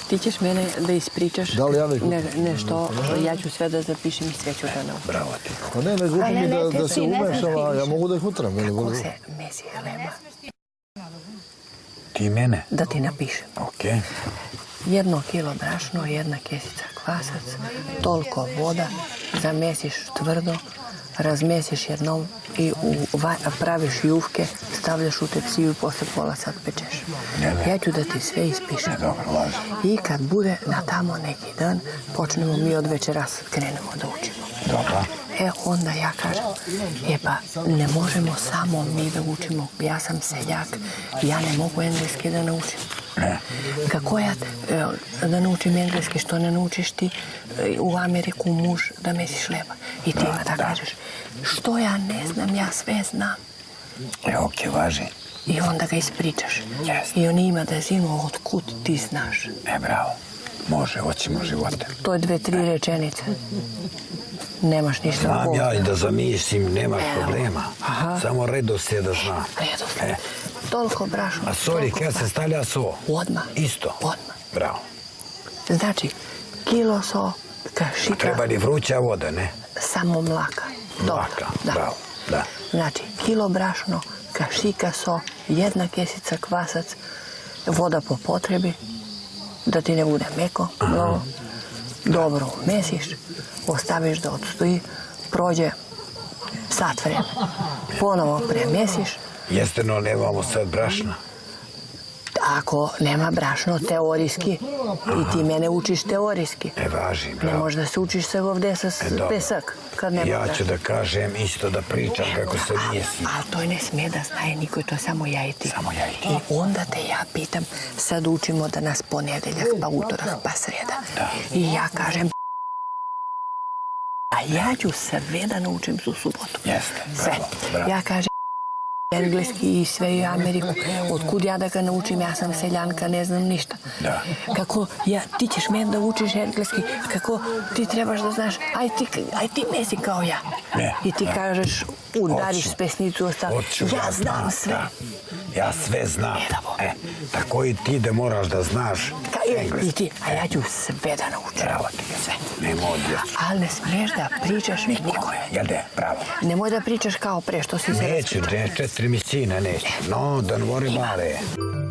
Ti ćeš mene da ispričaš Da li ja neću? nešto, ja ću sve da zapišem i sve ću da naučim. Bravo ti. Pa ne glupo mi da se umešava, ja mogu da ih utram. Kako se mesi hleba? Ti mene? Da ti napišem. Okej. 1 kilo brašno, 1 kesica kvasac, toliko voda, zamesiš tvrdo, razmesiš jednom i praviš jufke, stavljaš u tepsiju i posle pola sat pečeš. Ja ću da ti sve ispišem. Dobro, laži. I kad bude na tamo neki dan, počnemo mi od večeras, krenemo da učimo. Dobro. Onda ja kažem, pa ne možemo samo mi da učimo, ja sam seljak, ja ne mogu engleski da naučim. Ne. Kako ja da naučim engleski, što ne naučiš ti u Ameriku muž da mesiš hleba? I ti ima da kažeš, što ja ne znam, ja sve znam. Okej, važi. I onda ga ispričaš. Yes. I on ima da zinu otkud ti znaš. Bravo. Može, hoćemo živote. To je 2-3 rečenice. Nemaš ništa. Znam ja i da zamislim, nemaš problema. Samo redoslijed da znam. Redoslijed. Toliko brašno. A soli, kad se stavlja so? Odmah. Isto? Odmah. Bravo. Znači, kilo so, kašika. Treba li vruća voda, ne? Samo mlaka. Mlaka, bravo. Da. Znači, kilo brašno, kašika so, 1 kesica kvasac, voda po potrebi, da ti ne bude meko, dobro mesiš, ostaviš da odstoji, prođe sat vremena. Ponovo premesiš. Jeste, no nemamo sad brašna. Ako nema brašno teorijski i ti mene učiš teorijski. Važi, bravo. Ne možeš da se učiš sve ovdje sa pesak. Ja ću da kažem isto da pričam kako se mjesi. Ali to ne smije da znaje niko, to samo ja i ti. Samo ja i ti. I onda te ja pitam, sad učimo da nas ponedeljak, pa utorak, pa sreda. I ja kažem, a ja ću sve da naučim su subotu. Jeste, bravo. Ja kažem, engleski i sve i Ameriku. Otkud ja da ga naučim, ja sam seljanka, ne znam ništa. Kako, ti ćeš meni da učiš engleski, kako ti trebaš da znaš, aj ti mesi kao ja. I ti kažeš, udariš s pesnicu, ja znam sve. Ja sve znam. Tako i ti da moraš da znaš engleski. I ti, a ja ću sve da naučim. Bravo ti. Sve. Nemoj odjeći. Ali ne smiješ da pričaš nikome. Jel de, bravo. Nemoj da pričaš kao pre, što si se... Neću, 4 mi sine neću. No, don't worry about it.